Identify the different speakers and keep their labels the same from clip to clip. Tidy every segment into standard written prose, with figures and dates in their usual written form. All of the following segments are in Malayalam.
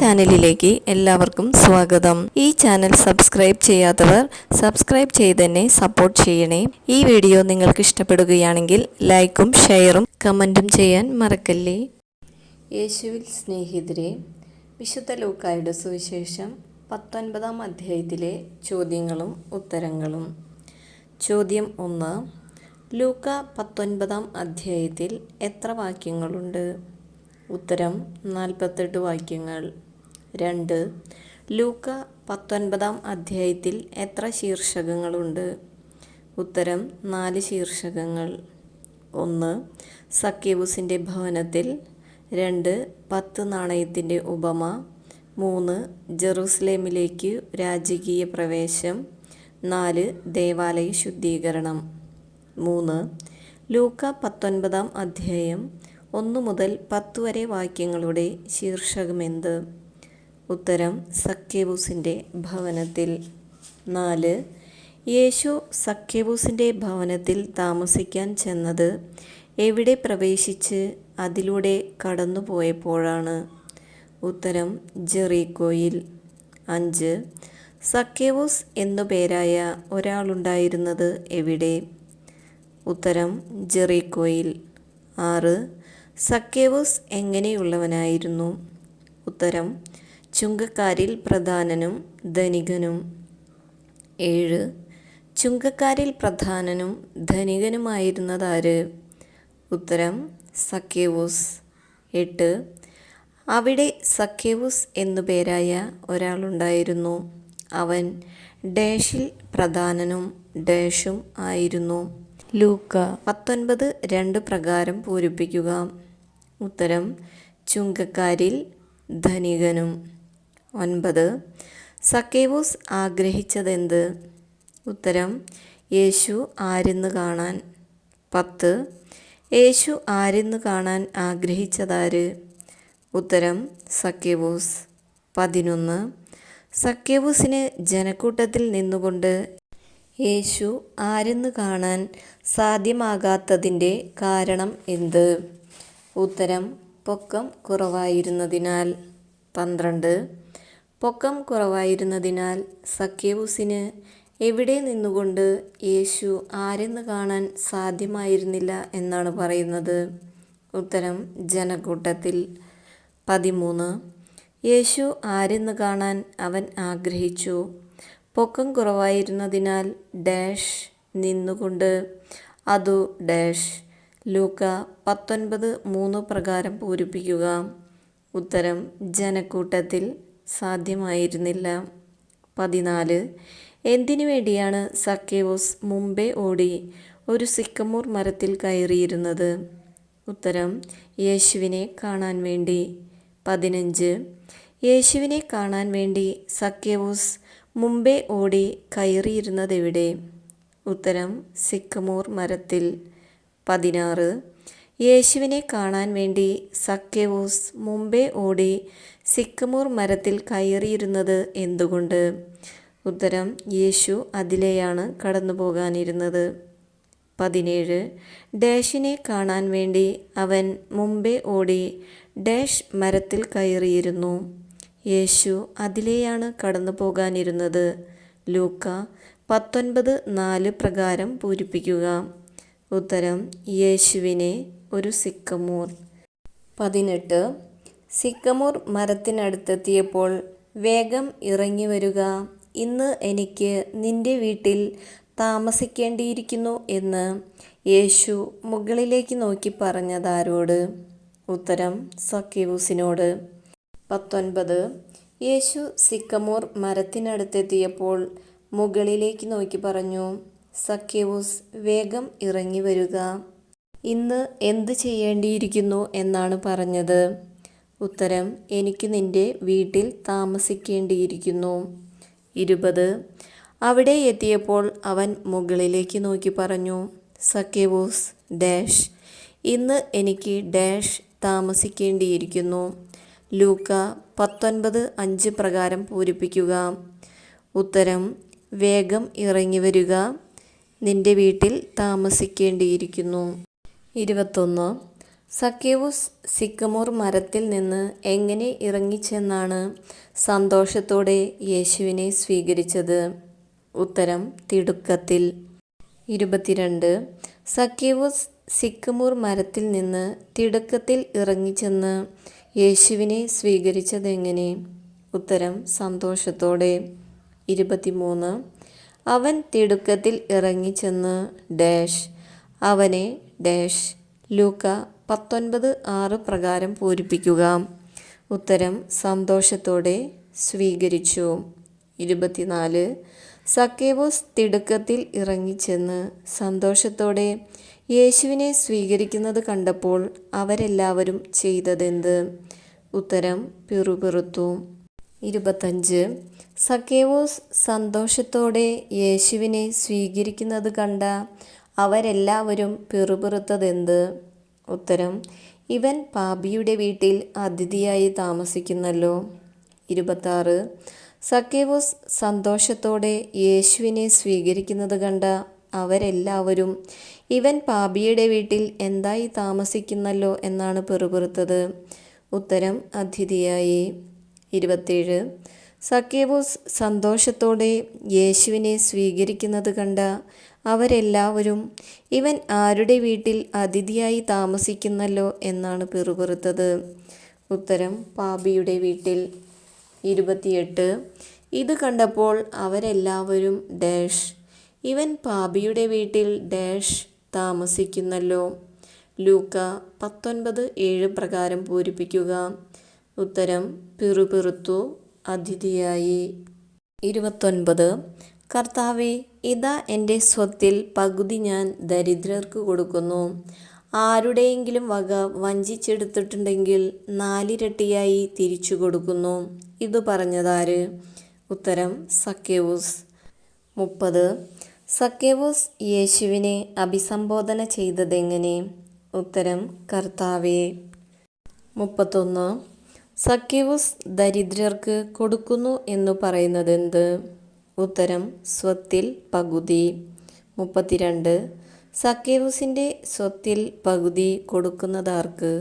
Speaker 1: ചാനലിലേക്ക് എല്ലാവർക്കും സ്വാഗതം. ഈ ചാനൽ സബ്സ്ക്രൈബ് ചെയ്യാത്തവർ സബ്സ്ക്രൈബ് ചെയ്ത് തന്നെ സപ്പോർട്ട് ചെയ്യണേ. ഈ വീഡിയോ നിങ്ങൾക്ക് ഇഷ്ടപ്പെടുകയാണെങ്കിൽ ലൈക്കും ഷെയറും കമൻറ്റും ചെയ്യാൻ മറക്കല്ലേ. യേശുവിൽ സ്നേഹിതരെ, വിശുദ്ധ ലൂക്കായുടെ സുവിശേഷം 19-ാം അധ്യായത്തിലെ ചോദ്യങ്ങളും ഉത്തരങ്ങളും. ചോദ്യം 1. ലൂക്ക 19-ാം അധ്യായത്തിൽ എത്ര വാക്യങ്ങളുണ്ട്? ഉത്തരം 48 വാക്യങ്ങൾ. 2. ലൂക്ക 19-ാം അധ്യായത്തിൽ എത്ര ശീർഷകങ്ങളുണ്ട്? ഉത്തരം 4 ശീർഷകങ്ങൾ. 1. സക്കേവൂസിൻ്റെ ഭവനത്തിൽ. 2. 10 നാണയത്തിൻ്റെ ഉപമ. 3. ജെറുസലേമിലേക്കു രാജകീയ പ്രവേശം. 4. ദേവാലയ ശുദ്ധീകരണം. 3. ലൂക്ക 19-ാം അധ്യായം 1 മുതൽ 10 വരെ വാക്യങ്ങളുടെ ശീർഷകമെന്ത്? ഉത്തരം സക്കേവൂസിൻ്റെ ഭവനത്തിൽ. 4. യേശു സക്കേവൂസിൻ്റെ ഭവനത്തിൽ താമസിക്കാൻ ചെന്നത് എവിടെ പ്രവേശിച്ച് അതിലൂടെ കടന്നുപോയപ്പോഴാണ്? ഉത്തരം ജെറീക്കോയിൽ. 5. സക്കേവൂസ് എന്നു പേരായ ഒരാളുണ്ടായിരുന്നത് എവിടെ? ഉത്തരം ജെറീക്കോയിൽ. 6. സക്കേവൂസ് എങ്ങനെയുള്ളവനായിരുന്നു? ഉത്തരം ചുങ്കക്കാരിൽ പ്രധാനനും ധനികനും. 7. ചുങ്കക്കാരിൽ പ്രധാനനും ധനികനുമായിരുന്നതാര്? ഉത്തരം സക്കേവൂസ്. 8. അവിടെ സക്കേവൂസ് എന്നു പേരായ ഒരാളുണ്ടായിരുന്നു. അവൻ ഡാഷിൽ പ്രധാനനും ഡാഷും ആയിരുന്നു. ലൂക്ക 19:2 പ്രകാരം പൂരിപ്പിക്കുക. ഉത്തരം ചുങ്കക്കാരിൽ ധനികനും. 9. സക്കേവൂസ് ആഗ്രഹിച്ചതെന്ത്? ഉത്തരം യേശു ആരെന്ന് കാണാൻ. 10. യേശു ആരെന്ന് കാണാൻ ആഗ്രഹിച്ചതാര്? ഉത്തരം സക്കേവൂസ്. 11. സക്കേവൂസിന് ജനക്കൂട്ടത്തിൽ നിന്നുകൊണ്ട് യേശു ആരെന്ന് കാണാൻ സാധ്യമാകാത്തതിൻ്റെ കാരണം എന്ത്? ഉത്തരം പൊക്കം കുറവായിരുന്നതിനാൽ. 12. പൊക്കം കുറവായിരുന്നതിനാൽ സക്കേവൂസിന് എവിടെ നിന്നുകൊണ്ട് യേശു ആരെന്ന് കാണാൻ സാധ്യമായിരുന്നില്ല എന്നാണ് പറയുന്നത്? ഉത്തരം ജനക്കൂട്ടത്തിൽ. 13. യേശു ആരെന്ന് കാണാൻ അവൻ ആഗ്രഹിച്ചു. പൊക്കം കുറവായിരുന്നതിനാൽ ഡാഷ് നിന്നുകൊണ്ട്. അതു ഡാഷ്. ലൂക്ക 19:3 പ്രകാരം പൂരിപ്പിക്കുക. ഉത്തരം ജനക്കൂട്ടത്തിൽ സാധ്യമായിരുന്നില്ല. 14. എന്തിനു വേണ്ടിയാണ് സക്കേവൂസ് മുമ്പേ ഓടി ഒരു സിക്കമൂർ മരത്തിൽ കയറിയിരുന്നത്? ഉത്തരം യേശുവിനെ കാണാൻ വേണ്ടി. 15. യേശുവിനെ കാണാൻ വേണ്ടി സക്കേവൂസ് മുമ്പേ ഓടി കയറിയിരുന്നതെവിടെ? ഉത്തരം സിക്കമൂർ മരത്തിൽ. 16. യേശുവിനെ കാണാൻ വേണ്ടി സക്കേവൂസ് മുമ്പേ ഓടി സിക്കമൂർ മരത്തിൽ കയറിയിരുന്നത് എന്തുകൊണ്ട്? ഉത്തരം യേശു അതിലെയാണ് കടന്നു പോകാനിരുന്നത്. 17. ഡാഷിനെ കാണാൻ വേണ്ടി അവൻ മുമ്പേ ഓടി ഡാഷ് മരത്തിൽ കയറിയിരുന്നു. യേശു അതിലെയാണ് കടന്നു പോകാനിരുന്നത്. ലൂക്ക 19:4 പ്രകാരം പൂരിപ്പിക്കുക. ഉത്തരം യേശുവിനെ ഒരു സിക്കമൂർ. 18. സിക്കമൂർ മരത്തിനടുത്തെത്തിയപ്പോൾ വേഗം ഇറങ്ങി വരുക, ഇന്ന് എനിക്ക് നിന്റെ വീട്ടിൽ താമസിക്കേണ്ടിയിരിക്കുന്നു എന്ന് യേശു മുകളിലേക്ക് നോക്കി പറഞ്ഞതാരോട്? ഉത്തരം സക്കേവൂസിനോട്. 19. യേശു സിക്കമൂർ മരത്തിനടുത്തെത്തിയപ്പോൾ മുകളിലേക്ക് നോക്കി പറഞ്ഞു, സക്കേവൂസ് വേഗം ഇറങ്ങി വരുക, ഇന്ന് എന്ത് ചെയ്യേണ്ടിയിരിക്കുന്നു എന്നാണ് പറഞ്ഞത്? ഉത്തരം എനിക്ക് നിന്റെ വീട്ടിൽ താമസിക്കേണ്ടിയിരിക്കുന്നു. 20. അവിടെ എത്തിയപ്പോൾ അവൻ മുകളിലേക്ക് നോക്കി പറഞ്ഞു, സക്കേവൂസ് ഡാഷ്, ഇന്ന് എനിക്ക് ഡാഷ് താമസിക്കേണ്ടിയിരിക്കുന്നു. ലൂക്ക 19:5 പ്രകാരം പൂരിപ്പിക്കുക. ഉത്തരം വേഗം ഇറങ്ങി വരിക, നിന്റെ വീട്ടിൽ താമസിക്കേണ്ടിയിരിക്കുന്നു. 21. സക്കേവൂസ് സിക്കമോർ മരത്തിൽ നിന്ന് എങ്ങനെ ഇറങ്ങിച്ചെന്നാണ് സന്തോഷത്തോടെ യേശുവിനെ സ്വീകരിച്ചത്? ഉത്തരം തിടുക്കത്തിൽ. 22. സക്കേവൂസ് സിക്കമോർ മരത്തിൽ നിന്ന് തിടുക്കത്തിൽ ഇറങ്ങിച്ചെന്ന് യേശുവിനെ സ്വീകരിച്ചതെങ്ങനെ? ഉത്തരം സന്തോഷത്തോടെ. 23. അവൻ തിടുക്കത്തിൽ ഇറങ്ങിച്ചെന്ന് ഡാഷ് അവനെ ഡാഷ് ലൂക്ക 19:6 പ്രകാരം പൂരിപ്പിക്കുക. ഉത്തരം സന്തോഷത്തോടെ സ്വീകരിച്ചു. 24. സക്കേവൂസ് തിടുക്കത്തിൽ ഇറങ്ങിച്ചെന്ന് സന്തോഷത്തോടെ യേശുവിനെ സ്വീകരിക്കുന്നത് കണ്ടപ്പോൾ അവരെല്ലാവരും ചെയ്തതെന്ത്? ഉത്തരം പിറുപിറുത്തു. 25. സക്കേവൂസ് സന്തോഷത്തോടെ യേശുവിനെ സ്വീകരിക്കുന്നത് കണ്ട അവരെല്ലാവരും പിറുപിറുത്തതെന്ത്? ഉത്തരം ഇവൻ പാപിയുടെ വീട്ടിൽ അതിഥിയായി താമസിക്കുന്നല്ലോ. 26. സക്കേവൂസ് സന്തോഷത്തോടെ യേശുവിനെ സ്വീകരിക്കുന്നത് കണ്ട അവരെല്ലാവരും ഇവൻ പാപിയുടെ വീട്ടിൽ എന്തായി താമസിക്കുന്നല്ലോ എന്നാണ് പിറുപിറുത്തത്? ഉത്തരം അതിഥിയായി. 27. സക്കേവൂസ് സന്തോഷത്തോടെ യേശുവിനെ സ്വീകരിക്കുന്നത് കണ്ട അവരെല്ലാവരും ഇവൻ ആരുടെ വീട്ടിൽ അതിഥിയായി താമസിക്കുന്നല്ലോ എന്നാണ് പിറുപിറുത്തത്? ഉത്തരം പാപിയുടെ വീട്ടിൽ. 28. ഇത് കണ്ടപ്പോൾ അവരെല്ലാവരും ഡാഷ് ഇവൻ പാപിയുടെ വീട്ടിൽ ഡാഷ് താമസിക്കുന്നല്ലോ. ലൂക്ക 19:7 പ്രകാരം പൂരിപ്പിക്കുക. ഉത്തരം പിറുപിറുത്തു അതിഥിയായി. 29. കർത്താവേ, ഇതാ എൻ്റെ സ്വത്തിൽ പകുതി ഞാൻ ദരിദ്രർക്ക് കൊടുക്കുന്നു. ആരുടെയെങ്കിലും വക വഞ്ചിച്ചെടുത്തിട്ടുണ്ടെങ്കിൽ 4 ഇരട്ടിയായി തിരിച്ചു കൊടുക്കുന്നു. ഇതു പറഞ്ഞതാര്? ഉത്തരം സക്കേവൂസ്. 30. സക്കേവൂസ് യേശുവിനെ അഭിസംബോധന ചെയ്തതെങ്ങനെ? ഉത്തരം കർത്താവേ. 31. സക്കേവൂസ് ദരിദ്രർക്ക് കൊടുക്കുന്നു എന്നു പറയുന്നതെന്ത്? ഉത്തരം സ്വത്തിൽ പകുതി. 32. സക്കേവൂസിൻ്റെ സ്വത്തിൽ പകുതി കൊടുക്കുന്നതാർക്ക്?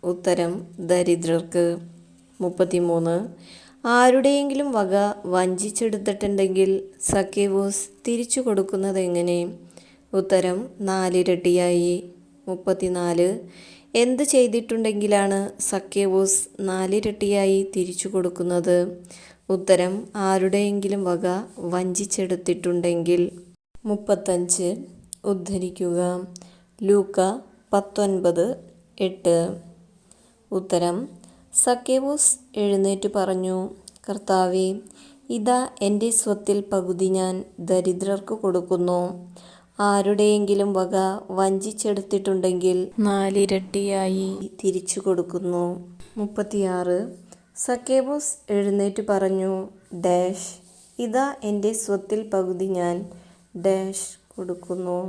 Speaker 1: ഉത്തരം ദരിദ്രർക്ക്. 33. ആരുടെയെങ്കിലും വക വഞ്ചിച്ചെടുത്തിട്ടുണ്ടെങ്കിൽ സക്കേവൂസ് തിരിച്ചു കൊടുക്കുന്നതെങ്ങനെ? ഉത്തരം 4 ഇരട്ടിയായി. 34. എന്ത് ചെയ്തിട്ടുണ്ടെങ്കിലാണ് സക്കേവൂസ് 4 ഇരട്ടിയായി തിരിച്ചു കൊടുക്കുന്നത്? ഉത്തരം ആരുടെയെങ്കിലും വക വഞ്ചിച്ചെടുത്തിട്ടുണ്ടെങ്കിൽ. 35. ഉദ്ധരിക്കുക. ലൂക്ക 19:8. ഉത്തരം സക്കേവൂസ് എഴുന്നേറ്റ് പറഞ്ഞു, കർത്താവേ, ഇതാ എൻ്റെ സ്വത്തിൽ പകുതി ഞാൻ ദരിദ്രർക്ക് കൊടുക്കുന്നു. ആരുടെയെങ്കിലും വക വഞ്ചിച്ചെടുത്തിട്ടുണ്ടെങ്കിൽ 4 ഇരട്ടിയായി തിരിച്ചു കൊടുക്കുന്നു. 36. സക്കേവൂസ് എഴുന്നേറ്റ് പറഞ്ഞു ഡാഷ് ഇതാ എൻ്റെ സ്വത്തിൽ പകുതി ഞാൻ ഡാഷ് കൊടുക്കുന്നു.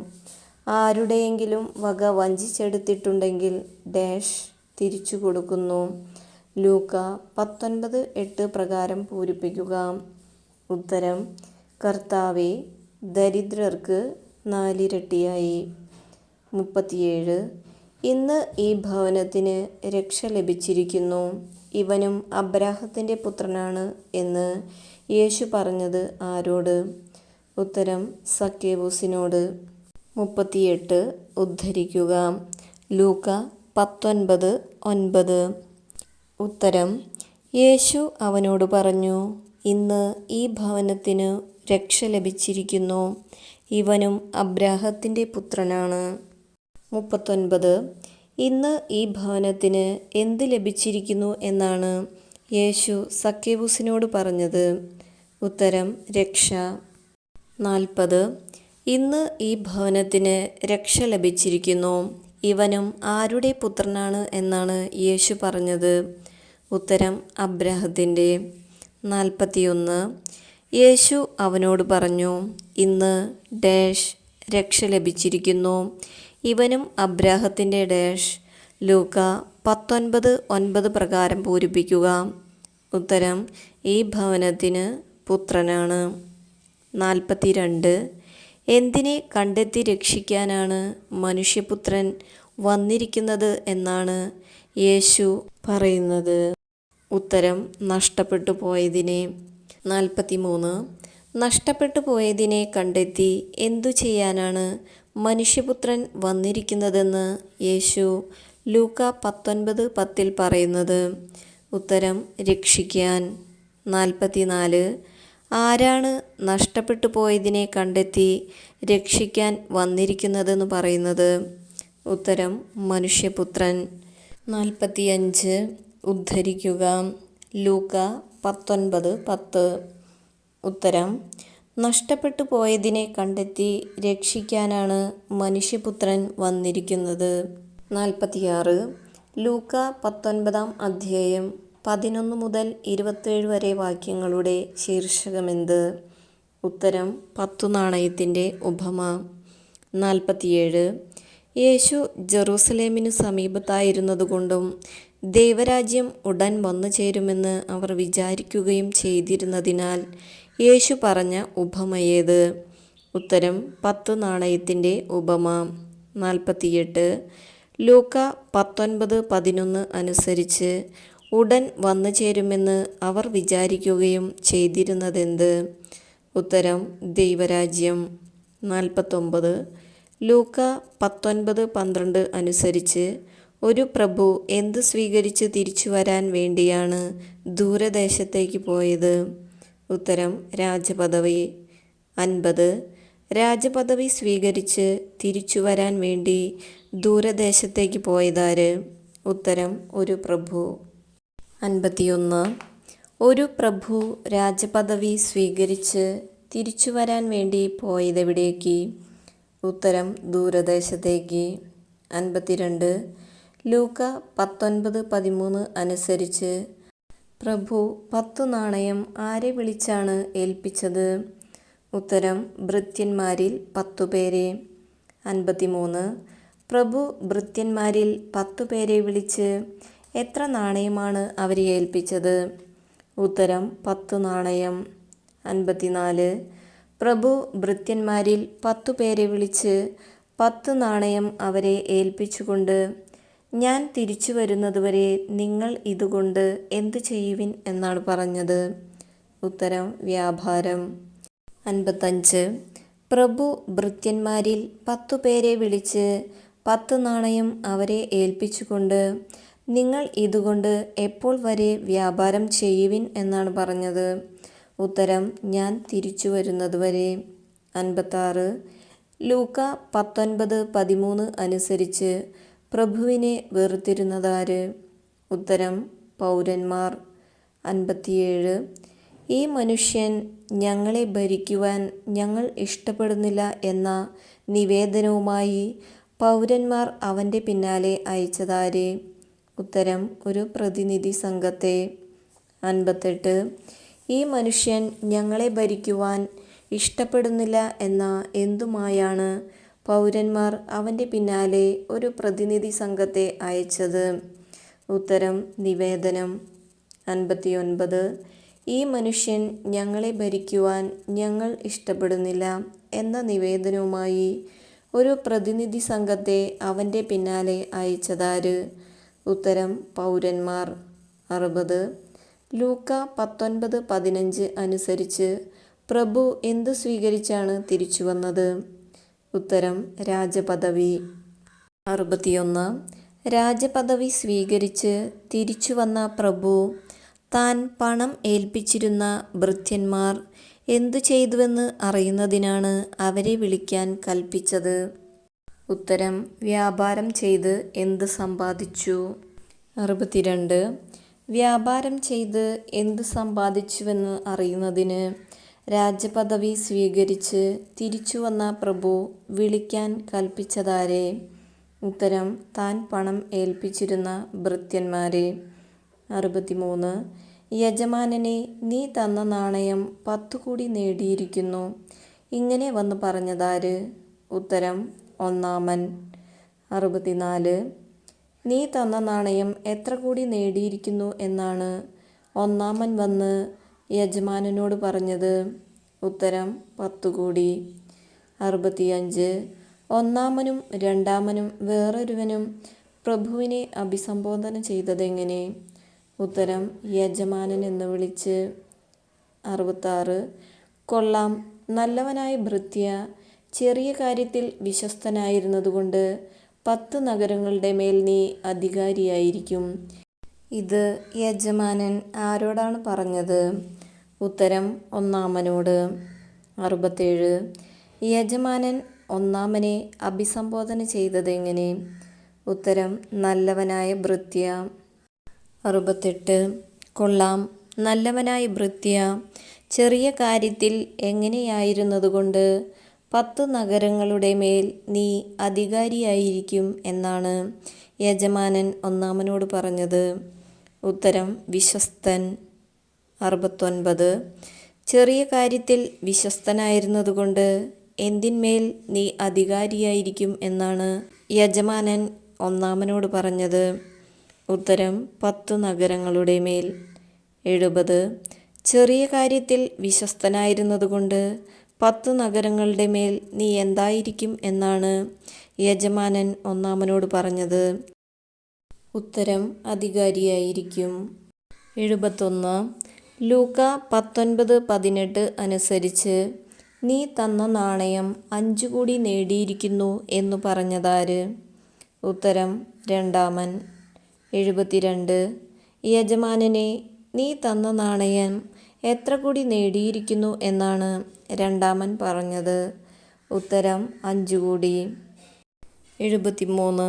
Speaker 1: ആരുടെയെങ്കിലും വക വഞ്ചിച്ചെടുത്തിട്ടുണ്ടെങ്കിൽ ഡാഷ് തിരിച്ചു കൊടുക്കുന്നു. ലൂക്ക 19:8 പ്രകാരം പൂരിപ്പിക്കുക. ഉത്തരം കർത്താവേ, ദരിദ്രർക്ക് 4 ഇരട്ടിയായി. 37. ഇന്ന് ഈ ഭവനത്തിന് രക്ഷ ലഭിച്ചിരിക്കുന്നു. ഇവനും അബ്രാഹത്തിൻ്റെ പുത്രനാണ് എന്ന് യേശു പറഞ്ഞത് ആരോട്? ഉത്തരം സക്കേവൂസിനോട്. 38. ഉദ്ധരിക്കുക. ലൂക്ക 19:9. ഉത്തരം യേശു അവനോട് പറഞ്ഞു, ഇന്ന് ഈ ഭവനത്തിനു രക്ഷ ലഭിച്ചിരിക്കുന്നു. ഇവനും അബ്രാഹത്തിൻ്റെ പുത്രനാണ്. 39. ഇന്ന് ഈ ഭവനത്തിന് എന്ത് ലഭിച്ചിരിക്കുന്നു എന്നാണ് യേശു സക്കേവൂസിനോട് പറഞ്ഞത്? ഉത്തരം രക്ഷ. 40. ഇന്ന് ഈ ഭവനത്തിന് രക്ഷ ലഭിച്ചിരിക്കുന്നു. ഇവനും ആരുടെ പുത്രനാണ് എന്നാണ് യേശു പറഞ്ഞത്? ഉത്തരം അബ്രാഹത്തിൻ്റെ. 41. യേശു അവനോട് പറഞ്ഞു, ഇന്ന് ഡാഷ് രക്ഷ ലഭിച്ചിരിക്കുന്നു. ഇവനും അബ്രാഹത്തിൻ്റെ ഡാഷ്. ലൂക്ക 19:9 പ്രകാരം പൂരിപ്പിക്കുക. ഉത്തരം ഈ ഭവനത്തിന് പുത്രനാണ്. 42. എന്തിനെ കണ്ടെത്തി രക്ഷിക്കാനാണ് മനുഷ്യപുത്രൻ വന്നിരിക്കുന്നത് എന്നാണ് യേശു പറയുന്നത്? ഉത്തരം നഷ്ടപ്പെട്ടു പോയതിനെ. 43. നഷ്ടപ്പെട്ടു പോയതിനെ കണ്ടെത്തി എന്തു ചെയ്യാനാണ് മനുഷ്യപുത്രൻ വന്നിരിക്കുന്നതെന്ന് യേശു ലൂക്ക 19:10 പറയുന്നത്? ഉത്തരം രക്ഷിക്കാൻ. 44. ആരാണ് നഷ്ടപ്പെട്ടു പോയതിനെ കണ്ടെത്തി രക്ഷിക്കാൻ വന്നിരിക്കുന്നതെന്ന് പറയുന്നത്? ഉത്തരം മനുഷ്യപുത്രൻ. 45. ഉദ്ധരിക്കുക. ലൂക്ക 19:10. ഉത്തരം നഷ്ടപ്പെട്ടു പോയതിനെ കണ്ടെത്തി രക്ഷിക്കാനാണ് മനുഷ്യപുത്രൻ വന്നിരിക്കുന്നത്. 46. ലൂക്ക 19-ാം അധ്യായം 11 മുതൽ 27 വരെ വാക്യങ്ങളുടെ ശീർഷകമെന്ത്? ഉത്തരം 10 നാണയത്തിൻ്റെ ഉപമ. 47. യേശു ജെറൂസലേമിനു സമീപത്തായിരുന്നതുകൊണ്ടും ദൈവരാജ്യം ഉടൻ വന്നു ചേരുമെന്ന് അവർ വിചാരിക്കുകയും ചെയ്തിരുന്നതിനാൽ യേശു പറഞ്ഞ ഉപമയേത്? ഉത്തരം 10 നാണയത്തിൻ്റെ ഉപമ. 48. ലൂക്ക 19:11 അനുസരിച്ച് ഉടൻ വന്നു ചേരുമെന്ന് അവർ വിചാരിക്കുകയും ചെയ്തിരുന്നതെന്ത്? ഉത്തരം ദൈവരാജ്യം. 49. ലൂക്ക 19:12 അനുസരിച്ച് ഒരു പ്രഭു എന്ത് സ്വീകരിച്ച് തിരിച്ചു വരാൻ വേണ്ടിയാണ് ദൂരദേശത്തേക്ക് പോയത്? ഉത്തരം രാജപദവി. 50. രാജപദവി സ്വീകരിച്ച് തിരിച്ചു വരാൻ വേണ്ടി ദൂരദേശത്തേക്ക് പോയതാര്? ഉത്തരം ഒരു പ്രഭു. 51. ഒരു പ്രഭു രാജപദവി സ്വീകരിച്ച് തിരിച്ചു വരാൻ വേണ്ടി പോയതെവിടേക്ക്? ഉത്തരം ദൂരദേശത്തേക്ക്. 52. ലൂക്ക 19:13 അനുസരിച്ച് പ്രഭു 10 നാണയം ആരെ വിളിച്ചാണ് ഏൽപ്പിച്ചത്? ഉത്തരം ഭൃത്യന്മാരിൽ 10 പേരെ. 53. പ്രഭു ഭൃത്യന്മാരിൽ 10 പേരെ വിളിച്ച് എത്ര നാണയമാണ് അവരെ ഏൽപ്പിച്ചത്? ഉത്തരം 10 നാണയം. 54. പ്രഭു ഭൃത്യന്മാരിൽ 10 പേരെ വിളിച്ച് 10 നാണയം അവരെ ഏൽപ്പിച്ചുകൊണ്ട് ഞാൻ തിരിച്ചു വരുന്നതുവരെ നിങ്ങൾ ഇതുകൊണ്ട് എന്തു ചെയ്യുവിൻ എന്നാണ് പറഞ്ഞത്? ഉത്തരം വ്യാപാരം. 55. പ്രഭു ഭൃത്യന്മാരിൽ 10 പേരെ വിളിച്ച് 10 നാണയം അവരെ ഏൽപ്പിച്ചുകൊണ്ട് നിങ്ങൾ ഇതുകൊണ്ട് എപ്പോൾ വരെ വ്യാപാരം ചെയ്യുവിൻ എന്നാണ് പറഞ്ഞത്? ഉത്തരം ഞാൻ തിരിച്ചു വരുന്നതുവരെ. 56. ലൂക്ക 19:13 അനുസരിച്ച് പ്രഭുവിനെ വെറുത്തിരുന്നതാര്? ഉത്തരം പൗരന്മാർ. 57. ഈ മനുഷ്യൻ ഞങ്ങളെ ഭരിക്കുവാൻ ഞങ്ങൾ ഇഷ്ടപ്പെടുന്നില്ല എന്ന നിവേദനവുമായി പൗരന്മാർ അവൻ്റെ പിന്നാലെ അയച്ചതാരെ? ഉത്തരം ഒരു പ്രതിനിധി സംഘത്തെ. 58. ഈ മനുഷ്യൻ ഞങ്ങളെ ഭരിക്കുവാൻ ഇഷ്ടപ്പെടുന്നില്ല എന്ന എന്തുമായാണ് പൗരന്മാർ അവൻ്റെ പിന്നാലെ ഒരു പ്രതിനിധി സംഘത്തെ അയച്ചത്? ഉത്തരം നിവേദനം. 59. ഈ മനുഷ്യൻ ഞങ്ങളെ ഭരിക്കുവാൻ ഞങ്ങൾ ഇഷ്ടപ്പെടുന്നില്ല എന്ന നിവേദനവുമായി ഒരു പ്രതിനിധി സംഘത്തെ അവൻ്റെ പിന്നാലെ അയച്ചതാര്? ഉത്തരം പൗരന്മാർ. 60. ലൂക്ക 19:15 അനുസരിച്ച് പ്രഭു എന്തു സ്വീകരിച്ചാണ് തിരിച്ചു വന്നത്? ഉത്തരം രാജപദവി. 61. രാജപദവി സ്വീകരിച്ച് തിരിച്ചു വന്ന പ്രഭു താൻ പണം ഏൽപ്പിച്ചിരുന്ന ഭൃത്യന്മാർ എന്തു ചെയ്തുവെന്ന് അറിയുന്നതിനാണ് അവരെ വിളിക്കാൻ കൽപ്പിച്ചത്? ഉത്തരം വ്യാപാരം ചെയ്ത് എന്ത് സമ്പാദിച്ചു? 62. വ്യാപാരം ചെയ്ത് എന്ത് സമ്പാദിച്ചുവെന്ന് അറിയുന്നതിന് രാജപദവി സ്വീകരിച്ച് തിരിച്ചു വന്ന പ്രഭു വിളിക്കാൻ കൽപ്പിച്ചതാരെ? ഉത്തരം താൻ പണം ഏൽപ്പിച്ചിരുന്ന ഭൃത്യന്മാരെ. 63. യജമാനനെ നീ തന്ന നാണയം 10 കൂടി നേടിയിരിക്കുന്നു ഇങ്ങനെ വന്നു പറഞ്ഞതാര്? ഉത്തരം ഒന്നാമൻ. 64. നീ തന്ന നാണയം എത്ര കൂടി നേടിയിരിക്കുന്നു എന്നാണ് ഒന്നാമൻ വന്ന് യജമാനനോട് പറഞ്ഞത്? ഉത്തരം 10 കൂടി. 65. ഒന്നാമനും രണ്ടാമനും വേറൊരുവനും പ്രഭുവിനെ അഭിസംബോധന ചെയ്തതെങ്ങനെ? ഉത്തരം, യജമാനൻ എന്ന് വിളിച്ച്. 66. കൊള്ളാം, നല്ലവനായ ഭൃത്യ, ചെറിയ കാര്യത്തിൽ വിശ്വസ്തനായിരുന്നതുകൊണ്ട് 10 നഗരങ്ങളുടെ മേൽ നീ അധികാരിയായിരിക്കും. ഇത് യജമാനൻ ആരോടാണ് പറഞ്ഞത്? ഉത്തരം, ഒന്നാമനോട്. 67. യജമാനൻ ഒന്നാമനെ അഭിസംബോധന ചെയ്തതെങ്ങനെ? ഉത്തരം, നല്ലവനായ ഭൃത്യ. 68. കൊള്ളാം, നല്ലവനായ ഭൃത്യ, ചെറിയ കാര്യത്തിൽ എങ്ങനെയായിരുന്നതുകൊണ്ട് 10 നഗരങ്ങളുടെ മേൽ നീ അധികാരിയായിരിക്കും എന്നാണ് യജമാനൻ ഒന്നാമനോട് പറഞ്ഞത്. ഉത്തരം, വിശ്വസ്തൻ. 69. ചെറിയ കാര്യത്തിൽ വിശ്വസ്തനായിരുന്നതുകൊണ്ട് എന്തിന്മേൽ നീ അധികാരിയായിരിക്കും എന്നാണ് യജമാനൻ ഒന്നാമനോട് പറഞ്ഞത്. ഉത്തരം, 10 നഗരങ്ങളുടെ മേൽ. 70. ചെറിയ കാര്യത്തിൽ വിശ്വസ്തനായിരുന്നതുകൊണ്ട് 10 നഗരങ്ങളുടെ മേൽ നീ എന്തായിരിക്കും എന്നാണ് യജമാനൻ ഒന്നാമനോട് പറഞ്ഞത്. ഉത്തരം, അധികാരിയായിരിക്കും. 71. ലൂക്ക 19:18 അനുസരിച്ച് നീ തന്ന നാണയം 5 കൂടി നേടിയിരിക്കുന്നു എന്നു പറഞ്ഞതാര്? ഉത്തരം, രണ്ടാമൻ. 72. യജമാനനെ, നീ തന്ന നാണയം എത്ര കൂടി നേടിയിരിക്കുന്നു എന്നാണ് രണ്ടാമൻ പറഞ്ഞത്? ഉത്തരം, 5 കൂടി. 73.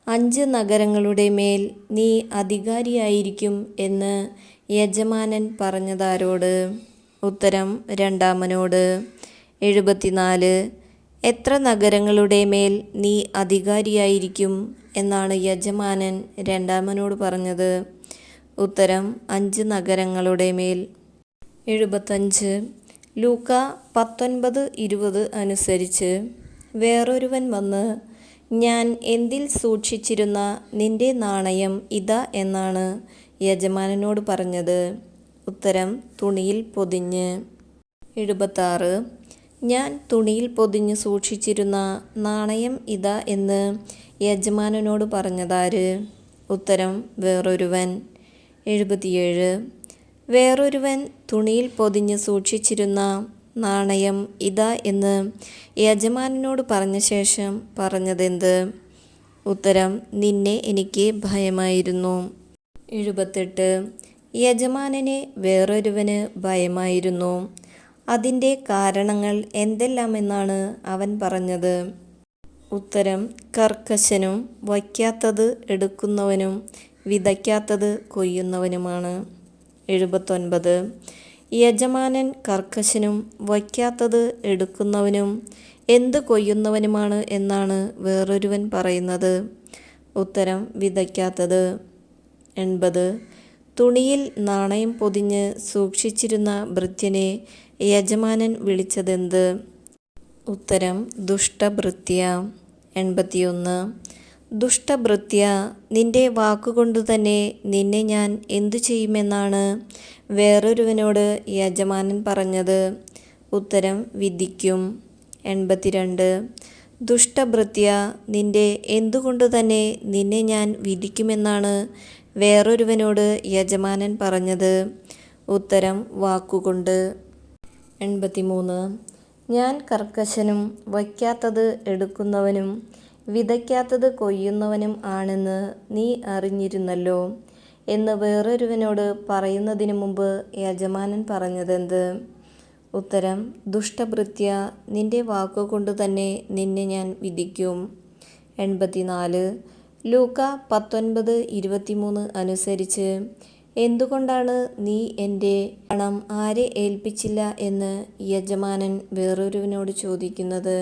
Speaker 1: 5 നഗരങ്ങളുടെ മേൽ നീ അധികാരിയായിരിക്കും എന്ന് യജമാനൻ പറഞ്ഞതാരോട്? ഉത്തരം, രണ്ടാമനോട്. 74. എത്ര നഗരങ്ങളുടെ മേൽ നീ അധികാരിയായിരിക്കും എന്നാണ് യജമാനൻ രണ്ടാമനോട് പറഞ്ഞത്? ഉത്തരം, 5 നഗരങ്ങളുടെ മേൽ. 75. ലൂക്ക 19:20 അനുസരിച്ച് വേറൊരുവൻ വന്ന്, ഞാൻ എന്തിൽ സൂക്ഷിച്ചിരുന്ന നിന്റെ നാണയം ഇതാ എന്നാണ് യജമാനനോട് പറഞ്ഞത്? ഉത്തരം, തുണിയിൽ പൊതിഞ്ഞ്. 76. ഞാൻ തുണിയിൽ പൊതിഞ്ഞ് സൂക്ഷിച്ചിരുന്ന നാണയം ഇതാ എന്ന് യജമാനനോട് പറഞ്ഞതാര്? ഉത്തരം, വേറൊരുവൻ. 77. വേറൊരുവൻ തുണിയിൽ പൊതിഞ്ഞ് സൂക്ഷിച്ചിരുന്ന നാണയം ഇതാ എന്ന് യജമാനനോട് പറഞ്ഞ ശേഷം പറഞ്ഞതെന്ത്? ഉത്തരം, നിന്നെ എനിക്ക് ഭയമായിരുന്നു. 78. യജമാനനെ വേറൊരുവന് ഭയമായിരുന്നു. അതിൻ്റെ കാരണങ്ങൾ എന്തെല്ലാമെന്നാണ് അവൻ പറഞ്ഞത്? ഉത്തരം, കർക്കശനും വയ്ക്കാത്തത് എടുക്കുന്നവനും വിതയ്ക്കാത്തത് കൊയ്യുന്നവനുമാണ്. 79. യജമാനൻ കർക്കശനും വയ്ക്കാത്തത് എടുക്കുന്നവനും എന്ത് കൊയ്യുന്നവനുമാണ് എന്നാണ് വേറൊരുവൻ പറയുന്നത്? ഉത്തരം, വിതയ്ക്കാത്തത്. 80. തുണിയിൽ നാണയം പൊതിഞ്ഞ് സൂക്ഷിച്ചിരുന്ന ഭൃത്യനെ യജമാനൻ വിളിച്ചതെന്ത്? ഉത്തരം, ദുഷ്ടഭൃത്യ. 81. ദുഷ്ടഭൃത്യ, നിന്റെ വാക്കുകൊണ്ടു തന്നെ നിന്നെ ഞാൻ എന്തു ചെയ്യുമെന്നാണ് വേറൊരുവനോട് യജമാനൻ പറഞ്ഞത്? ഉത്തരം, വിധിക്കും. 82. ദുഷ്ടഭൃത്യ, നിന്റെ എന്തുകൊണ്ടു തന്നെ നിന്നെ ഞാൻ വിധിക്കുമെന്നാണ് വേറൊരുവനോട് യജമാനൻ പറഞ്ഞത്? ഉത്തരം, വാക്കുകൊണ്ട്. 83. ഞാൻ കർക്കശനും വയ്ക്കാത്തത് എടുക്കുന്നവനും വിതയ്ക്കാത്തത് കൊയ്യുന്നവനും ആണെന്ന് നീ അറിഞ്ഞിരുന്നല്ലോ എന്ന് വേറൊരുവനോട് പറയുന്നതിനു മുമ്പ് യജമാനൻ പറഞ്ഞതെന്ത്? ഉത്തരം, ദുഷ്ടഭൃത്യ, നിന്റെ വാക്കുകൊണ്ടു തന്നെ നിന്നെ ഞാൻ വിധിക്കും. 84. ലൂക്ക 19:23 അനുസരിച്ച് എന്തുകൊണ്ടാണ് നീ എൻ്റെ പണം ആരെ ഏൽപ്പിച്ചില്ല എന്ന് യജമാനൻ വേറൊരുവനോട് ചോദിക്കുന്നത്?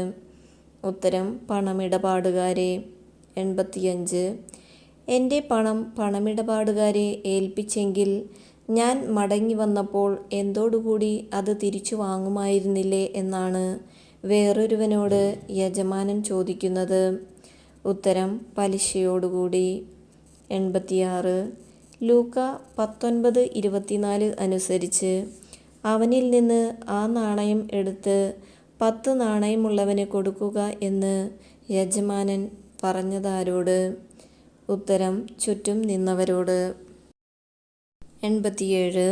Speaker 1: ഉത്തരം, പണമിടപാടുകാരെ. 85. എൻ്റെ പണം പണമിടപാടുകാരെ ഏൽപ്പിച്ചെങ്കിൽ ഞാൻ മടങ്ങി വന്നപ്പോൾ എന്തോടുകൂടി അത് തിരിച്ചു വാങ്ങുമായിരുന്നില്ലേ എന്നാണ് വേറൊരുവനോട് യജമാനൻ ചോദിക്കുന്നത്? ഉത്തരം, പലിശയോടുകൂടി. 86. ലൂക്ക 19:24 അനുസരിച്ച് അവനിൽ നിന്ന് ആ നാണയം എടുത്ത് 10 നാണയമുള്ളവന് കൊടുക്കുക എന്ന് യജമാനൻ പറഞ്ഞതാരോട്? ഉത്തരം: ചുറ്റും നിന്നവരോട്. 87.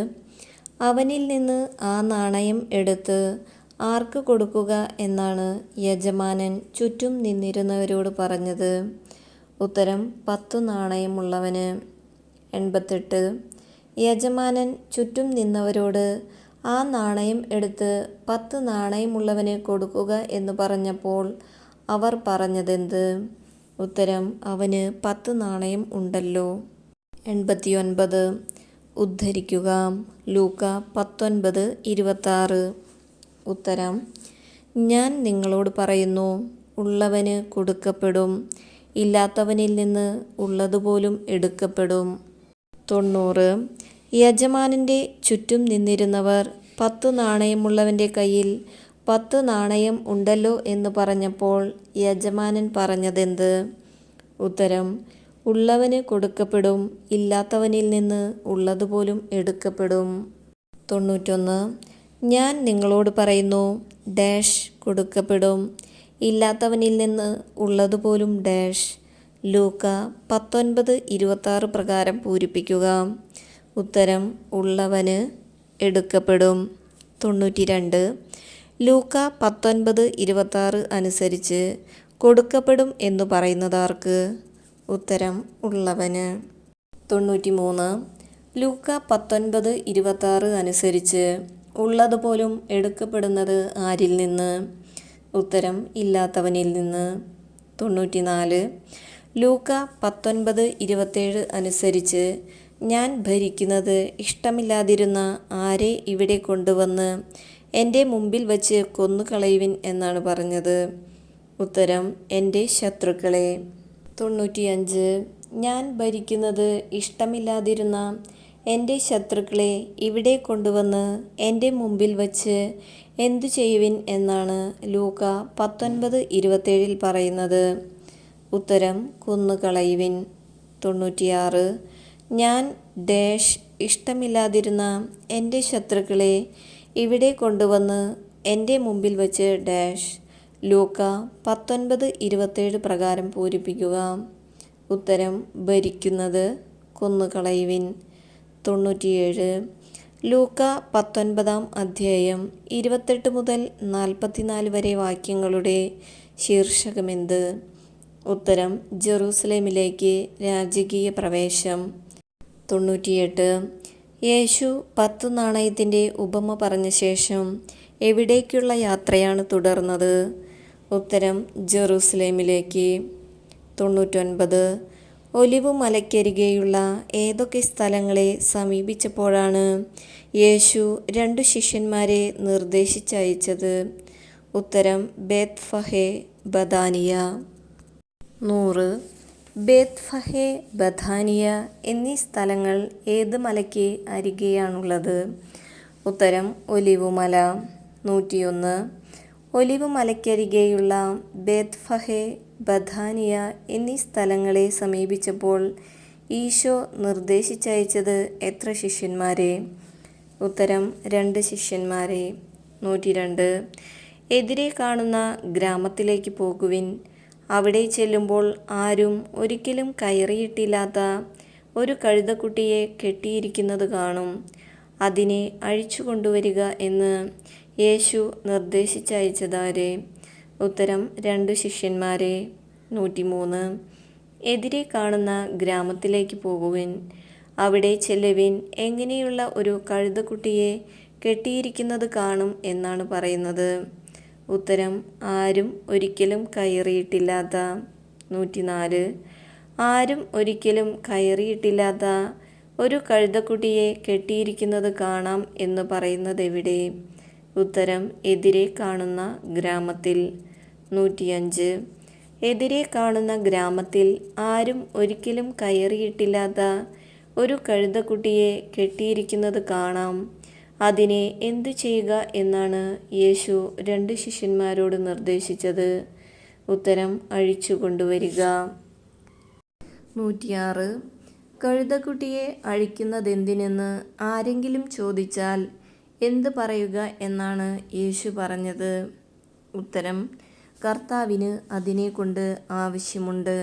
Speaker 1: അവനിൽ നിന്ന് ആ നാണയം എടുത്ത് ആർക്ക് കൊടുക്കുക എന്നാണ് യജമാനൻ ചുറ്റും നിന്നിരുന്നവരോട് പറഞ്ഞത്? ഉത്തരം: 10 നാണയമുള്ളവന്. 88. യജമാനൻ ചുറ്റും നിന്നവരോട് ആ നാണയം എടുത്ത് 10 നാണയമുള്ളവന് കൊടുക്കുക എന്ന് പറഞ്ഞപ്പോൾ അവർ പറഞ്ഞതെന്ത്? ഉത്തരം: അവന് 10 നാണയം ഉണ്ടല്ലോ. 89. ഉദ്ധരിക്കുക. ലൂക്ക 19:26. ഉത്തരം: ഞാൻ നിങ്ങളോട് പറയുന്നു, ഉള്ളവന് കൊടുക്കപ്പെടും, ഇല്ലാത്തവനിൽ നിന്ന് ഉള്ളതുപോലും എടുക്കപ്പെടും. 90. യജമാനൻ്റെ ചുറ്റും നിന്നിരുന്നവർ 10 നാണയമുള്ളവൻ്റെ കയ്യിൽ 10 നാണയം ഉണ്ടല്ലോ എന്ന് പറഞ്ഞപ്പോൾ യജമാനൻ പറഞ്ഞതെന്ത്? ഉത്തരം: ഉള്ളവന് കൊടുക്കപ്പെടും, ഇല്ലാത്തവനിൽ നിന്ന് ഉള്ളതുപോലും എടുക്കപ്പെടും. 91. ഞാൻ നിങ്ങളോട് പറയുന്നു, ഡാഷ് കൊടുക്കപ്പെടും, ഇല്ലാത്തവനിൽ നിന്ന് ഉള്ളതുപോലും ഡാഷ്. ലൂക്ക 19:26 പ്രകാരം പൂരിപ്പിക്കുക. ഉത്തരം: ഉള്ളവന് എടുക്കപ്പെടും. 92. ലൂക്ക 19:26 അനുസരിച്ച് കൊടുക്കപ്പെടും എന്നു പറയുന്നതാർക്ക്? ഉത്തരം: ഉള്ളവന്. 93. ലൂക്ക 19:26 അനുസരിച്ച് ഉള്ളതുപോലും എടുക്കപ്പെടുന്നത് ആരിൽ നിന്ന്? ഉത്തരം: ഇല്ലാത്തവനിൽ നിന്ന്. 94. ലൂക്ക 19:27 അനുസരിച്ച് ഞാൻ ഭരിക്കുന്നത് ഇഷ്ടമില്ലാതിരുന്ന ആരെ ഇവിടെ കൊണ്ടുവന്ന് എൻ്റെ മുമ്പിൽ വച്ച് കൊന്നുകളയുവിൻ എന്നാണ് പറഞ്ഞത്? ഉത്തരം: എൻ്റെ ശത്രുക്കളെ. 95. ഞാൻ ഭരിക്കുന്നത് ഇഷ്ടമില്ലാതിരുന്ന എൻ്റെ ശത്രുക്കളെ ഇവിടെ കൊണ്ടുവന്ന് എൻ്റെ മുമ്പിൽ വച്ച് എന്തു ചെയ്യുവിൻ എന്നാണ് ലൂക്ക 19:27 പറയുന്നത്? ഉത്തരം: കൊന്നുകളയുവിൻ. 96. ഞാൻ ഡാഷ് ഇഷ്ടമില്ലാതിരുന്ന എൻ്റെ ശത്രുക്കളെ ഇവിടെ കൊണ്ടുവന്ന് എൻ്റെ മുമ്പിൽ വച്ച് ഡാഷ്. ലൂക്ക 19:27 പ്രകാരം പൂരിപ്പിക്കുക. ഉത്തരം: ഭരിക്കുന്നത്, കൊന്നുകളയുവിൻ. 97. ലൂക്ക 19-ാം അധ്യായം 28 മുതൽ 44 വരെ വാക്യങ്ങളുടെ ശീർഷകമെന്ത്? ഉത്തരം: ജെറൂസലേമിലേക്ക് രാജകീയ പ്രവേശം. 98. യേശു 10 നാണയത്തിൻ്റെ ഉപമ പറഞ്ഞ ശേഷം എവിടേക്കുള്ള യാത്രയാണ് തുടർന്നത്? ഉത്തരം: ജെറൂസലേമിലേക്ക്. 99. ഒലിവു മലയ്ക്കരികെയുള്ള ഏതൊക്കെ സ്ഥലങ്ങളെ സമീപിച്ചപ്പോഴാണ് യേശു 2 ശിഷ്യന്മാരെ നിർദ്ദേശിച്ചയച്ചത്? ഉത്തരം: ബേത്ത്ഫഗേ, ബഥാനിയ. 100. ബേത്ത്ഫഗേ, ബഥാനിയ എന്നീ സ്ഥലങ്ങൾ ഏത് മലയ്ക്ക് അരികെയാണുള്ളത്? ഉത്തരം: ഒലിവുമല. 101. ഒലിവു മലയ്ക്കരികെയുള്ള ബേത്ത്ഫഗേ, ബഥാനിയ എന്നീ സ്ഥലങ്ങളെ സമീപിച്ചപ്പോൾ ഈശോ നിർദ്ദേശിച്ചയച്ചത് എത്ര ശിഷ്യന്മാരെ? ഉത്തരം: 2 ശിഷ്യന്മാരെ. 102. എതിരെ കാണുന്ന ഗ്രാമത്തിലേക്ക് പോകുവിൻ. അവിടെ ചെല്ലുമ്പോൾ ആരും ഒരിക്കലും കയറിയിട്ടില്ലാത്ത ഒരു കഴുതക്കുട്ടിയെ കെട്ടിയിരിക്കുന്നത് കാണും. അതിനെ അഴിച്ചു കൊണ്ടുവരിക എന്ന് യേശു നിർദ്ദേശിച്ചയച്ചതാരെ? ഉത്തരം: 2 ശിഷ്യന്മാരെ. 103. എതിരെ കാണുന്ന ഗ്രാമത്തിലേക്ക് പോകുവിൻ. അവിടെ ചെല്ലുവിൻ. എങ്ങനെയുള്ള ഒരു കഴുതക്കുട്ടിയെ കെട്ടിയിരിക്കുന്നത് കാണും എന്നാണ് പറയുന്നത്? ഉത്തരം: ആരും ഒരിക്കലും കയറിയിട്ടില്ലാത്ത. 104. ആരും ഒരിക്കലും കയറിയിട്ടില്ലാത്ത ഒരു കഴുതക്കുട്ടിയെ കെട്ടിയിരിക്കുന്നത് കാണാം എന്ന് പറയുന്നതെവിടെ? ഉത്തരം: എതിരെ കാണുന്ന ഗ്രാമത്തിൽ. 105. എതിരെ കാണുന്ന ഗ്രാമത്തിൽ ആരും ഒരിക്കലും കയറിയിട്ടില്ലാത്ത ഒരു കഴുതക്കുട്ടിയെ കെട്ടിയിരിക്കുന്നത് കാണാം. അതിനെ എന്തു ചെയ്യുക എന്നാണ് യേശു 2 ശിഷ്യന്മാരോട് നിർദ്ദേശിച്ചത്? ഉത്തരം: അഴിച്ചു കൊണ്ടുവരിക. 106. കഴുതക്കുട്ടിയെ അഴിക്കുന്നതെന്തിനെന്ന് ആരെങ്കിലും ചോദിച്ചാൽ എന്ത് പറയുക എന്നാണ് യേശു പറഞ്ഞത്? ഉത്തരം: കർത്താവിന് അതിനെക്കൊണ്ട് ആവശ്യമുണ്ട്.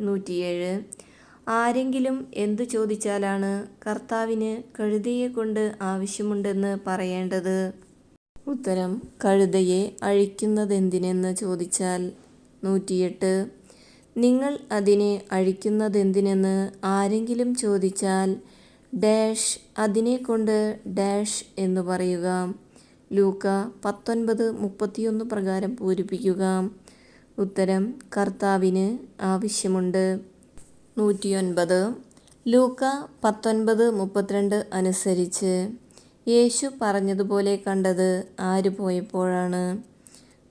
Speaker 1: 107. ആരെങ്കിലും എന്തു ചോദിച്ചാലാണ് കർത്താവിന് കഴുതയെക്കൊണ്ട് ആവശ്യമുണ്ടെന്ന് പറയേണ്ടത്? ഉത്തരം: കഴുതയെ അഴിക്കുന്നതെന്തിനെന്ന് ചോദിച്ചാൽ. 108. നിങ്ങൾ അതിനെ അഴിക്കുന്നതെന്തിനെന്ന് ആരെങ്കിലും ചോദിച്ചാൽ ഡാഷ് അതിനെക്കൊണ്ട് ഡാഷ് എന്നു പറയുക. ലൂക്ക 19:31 പ്രകാരം പൂരിപ്പിക്കുക. ഉത്തരം: കർത്താവിന് ആവശ്യമുണ്ട്. 109. ലൂക്ക 19:32 അനുസരിച്ച് യേശു പറഞ്ഞതുപോലെ കണ്ടത് ആര് പോയപ്പോഴാണ്?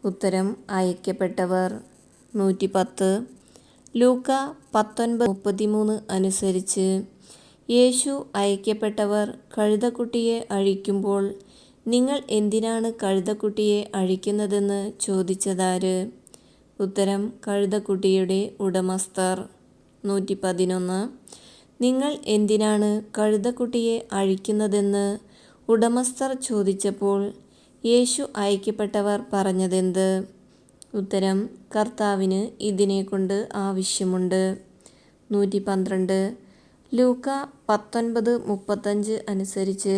Speaker 1: ഉത്തരം: അയക്കപ്പെട്ടവർ. 110. ലൂക്ക 19:33 അനുസരിച്ച് യേശു അയക്കപ്പെട്ടവർ കഴുതക്കുട്ടിയെ അഴിക്കുമ്പോൾ നിങ്ങൾ എന്തിനാണ് കഴുതക്കുട്ടിയെ അഴിക്കുന്നതെന്ന് ചോദിച്ചതാര്? ഉത്തരം: കഴുതക്കുട്ടിയുടെ ഉടമസ്ഥർ. 111. നിങ്ങൾ എന്തിനാണ് കഴുതക്കുട്ടിയെ അഴിക്കുന്നതെന്ന് ഉടമസ്ഥർ ചോദിച്ചപ്പോൾ യേശു അയക്കപ്പെട്ടവർ പറഞ്ഞതെന്ത്? ഉത്തരം: കർത്താവിന് ഇതിനെക്കൊണ്ട് ആവശ്യമുണ്ട്. 112. ലൂക്ക 19:35 അനുസരിച്ച്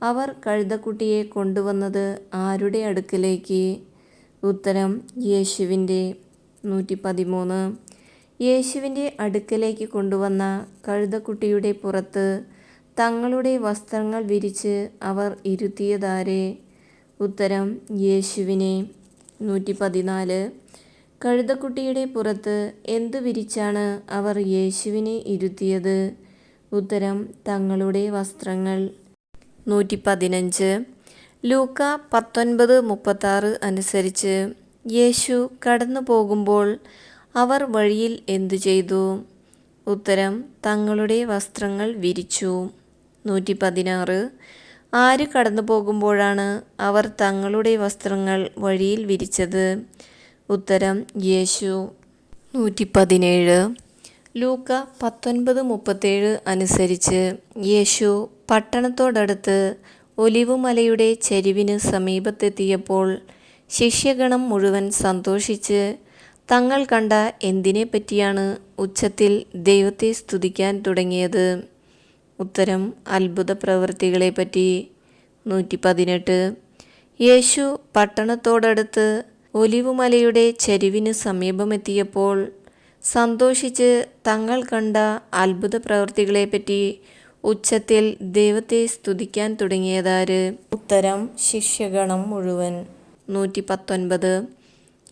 Speaker 1: അവർ കഴുതക്കുട്ടിയെ കൊണ്ടുവന്നത് ആരുടെ അടുക്കലേക്ക്? ഉത്തരം: യേശുവിൻ്റെ. 113. യേശുവിൻ്റെ അടുക്കലേക്ക് കൊണ്ടുവന്ന കഴുതക്കുട്ടിയുടെ പുറത്ത് തങ്ങളുടെ വസ്ത്രങ്ങൾ വിരിച്ച് അവർ ഇരുത്തിയതാരെ? ഉത്തരം: യേശുവിനെ. 114. കഴുതക്കുട്ടിയുടെ പുറത്ത് എന്തു വിരിച്ചാണ് അവർ യേശുവിനെ ഇരുത്തിയത്? ഉത്തരം: തങ്ങളുടെ വസ്ത്രങ്ങൾ. 115. ലൂക്ക 19:36 അനുസരിച്ച് യേശു കടന്നു പോകുമ്പോൾ അവർ വഴിയിൽ എന്തു ചെയ്തു? ഉത്തരം: തങ്ങളുടെ വസ്ത്രങ്ങൾ വിരിച്ചു. 116. ആര് കടന്നു പോകുമ്പോഴാണ് അവർ തങ്ങളുടെ വസ്ത്രങ്ങൾ വഴിയിൽ വിരിച്ചത്? ഉത്തരം: യേശു. 117. ലൂക്ക 19:37 അനുസരിച്ച് യേശു പട്ടണത്തോടടുത്ത് ഒലിവുമലയുടെ ചെരിവിന് സമീപത്തെത്തിയപ്പോൾ ശിഷ്യഗണം മുഴുവൻ സന്തോഷിച്ച് തങ്ങൾ കണ്ട എന്തിനെപ്പറ്റിയാണ് ഉച്ചത്തിൽ ദൈവത്തെ സ്തുതിക്കാൻ തുടങ്ങിയത്? ഉത്തരം: അത്ഭുത പ്രവൃത്തികളെപ്പറ്റി. 118. യേശു പട്ടണത്തോടടുത്ത് ഒലിവുമലയുടെ ചെരിവിന് സമീപമെത്തിയപ്പോൾ സന്തോഷിച്ച് തങ്ങൾ കണ്ട അത്ഭുത പ്രവൃത്തികളെപ്പറ്റി ഉച്ചത്തിൽ ദൈവത്തെ സ്തുതിക്കാൻ തുടങ്ങിയതാര്? ഉത്തരം: ശിഷ്യഗണം മുഴുവൻ. 119.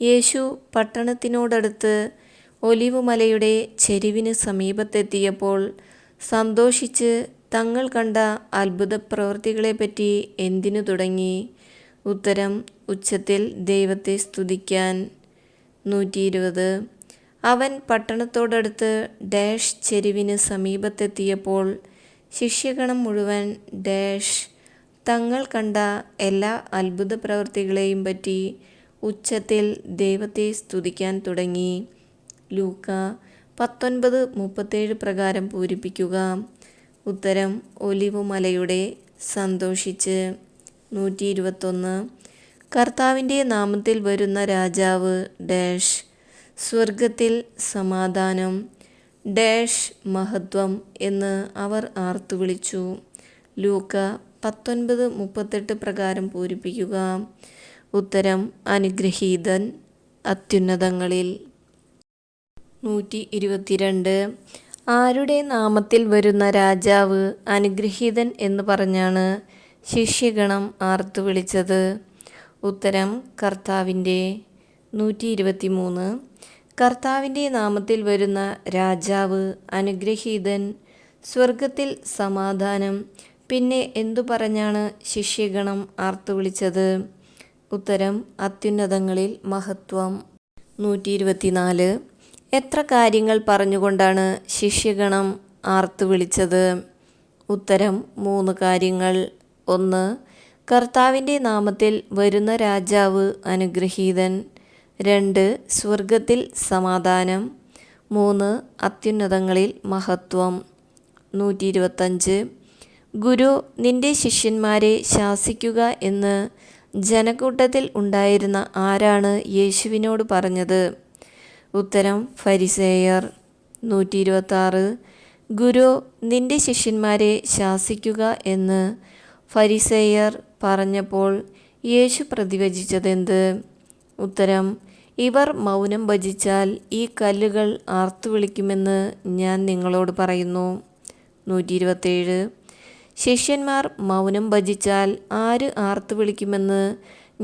Speaker 1: യേശു പട്ടണത്തിനോടടുത്ത് ഒലിവുമലയുടെ ചെരിവിന് സമീപത്തെത്തിയപ്പോൾ സന്തോഷിച്ച് തങ്ങൾ കണ്ട അത്ഭുത പ്രവൃത്തികളെപ്പറ്റി എന്തിനു തുടങ്ങി? ഉത്തരം: ഉച്ചത്തിൽ ദൈവത്തെ സ്തുതിക്കാൻ. 120. അവൻ പട്ടണത്തോടടുത്ത് ഡാഷ് ചെരിവിന് സമീപത്തെത്തിയപ്പോൾ ശിഷ്യഗണം മുഴുവൻ ഡാഷ് തങ്ങൾ കണ്ട എല്ലാ അത്ഭുത പ്രവൃത്തികളെയും പറ്റി ഉച്ചത്തിൽ ദൈവത്തെ സ്തുതിക്കാൻ തുടങ്ങി. ലൂക്ക 19:37 പ്രകാരം പൂരിപ്പിക്കുക. ഉത്തരം: ഒലിവുമലയുടെ സന്തോഷിച്ച്. 121. കർത്താവിൻ്റെ നാമത്തിൽ വരുന്ന രാജാവ് ഡാഷ് സ്വർഗത്തിൽ സമാധാനം ഡാഷ് മഹത്വം എന്ന് അവർ ആർത്തുവിളിച്ചു. ലൂക്ക 19:38 പ്രകാരം പൂരിപ്പിക്കുക. ഉത്തരം: അനുഗ്രഹീതൻ അത്യുന്നതങ്ങളിൽ. 122. ആരുടെ നാമത്തിൽ വരുന്ന രാജാവ് അനുഗ്രഹീതൻ എന്ന് പറഞ്ഞാണ് ശിഷ്യഗണം ആർത്തുവിളിച്ചത്? ഉത്തരം: കർത്താവിൻ്റെ. 123. കർത്താവിൻ്റെ നാമത്തിൽ വരുന്ന രാജാവ് അനുഗ്രഹീതൻ, സ്വർഗത്തിൽ സമാധാനം, പിന്നെ എന്തു പറഞ്ഞാണ് ശിഷ്യഗണം ആർത്തുവിളിച്ചത്? ഉത്തരം: അത്യുന്നതങ്ങളിൽ മഹത്വം. 124. എത്ര കാര്യങ്ങൾ പറഞ്ഞുകൊണ്ടാണ് ശിഷ്യഗണം ആർത്തുവിളിച്ചത്? ഉത്തരം: 3 കാര്യങ്ങൾ. 1. കർത്താവിൻ്റെ നാമത്തിൽ വരുന്ന രാജാവ് അനുഗ്രഹീതൻ. 2. സ്വർഗത്തിൽ സമാധാനം. 3. അത്യുന്നതങ്ങളിൽ മഹത്വം. 125. ഗുരു നിന്റെ ശിഷ്യന്മാരെ ശാസിക്കുക എന്ന് ജനക്കൂട്ടത്തിൽ ഉണ്ടായിരുന്ന ആരാണ് യേശുവിനോട് പറഞ്ഞത്? ഉത്തരം ഫരിസേയർ. 126. ഗുരു, നിന്റെ ശിഷ്യന്മാരെ ശാസിക്കുക എന്ന് ഫരിസേയർ പറഞ്ഞപ്പോൾ യേശു പ്രതിവചിച്ചതെന്ത്? ഉത്തരം, ഇവർ മൗനം ഭജിച്ചാൽ ഈ കല്ലുകൾ ആർത്തുവിളിക്കുമെന്ന് ഞാൻ നിങ്ങളോട് പറയുന്നു. 127. ശിഷ്യന്മാർ മൗനം ഭജിച്ചാൽ ആര് ആർത്തുവിളിക്കുമെന്ന്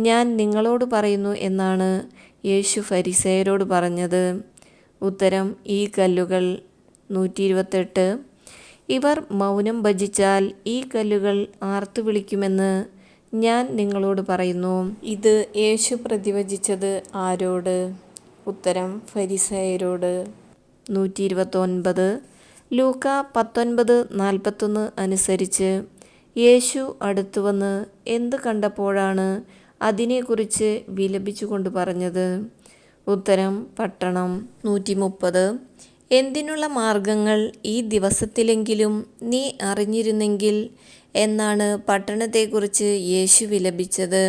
Speaker 1: ഞാൻ നിങ്ങളോട് പറയുന്നു എന്നാണ് യേശു ഫരിസേയരോട് പറഞ്ഞത്? ഉത്തരം, ഈ കല്ലുകൾ. 128. ഇവർ മൗനം ഭജിച്ചാൽ ഈ കല്ലുകൾ ആർത്തുവിളിക്കുമെന്ന് ഞാൻ നിങ്ങളോട് പറയുന്നു. ഇത് യേശു പ്രതിവചിച്ചത് ആരോട്? ഉത്തരം, ഫരിസേയരോട്. 129. ലൂക്ക 19:41 അനുസരിച്ച് യേശു അടുത്തുവന്ന് എന്ത് കണ്ടപ്പോഴാണ് അതിനെക്കുറിച്ച് വിലപിച്ചുകൊണ്ട് പറഞ്ഞത്? ഉത്തരം, പട്ടണം. 130. എന്തിനുള്ള മാർഗങ്ങൾ ഈ ദിവസത്തിലെങ്കിലും നീ അറിഞ്ഞിരുന്നെങ്കിൽ എന്നാണ് പട്ടണത്തെക്കുറിച്ച് യേശു വിലപിച്ചത്?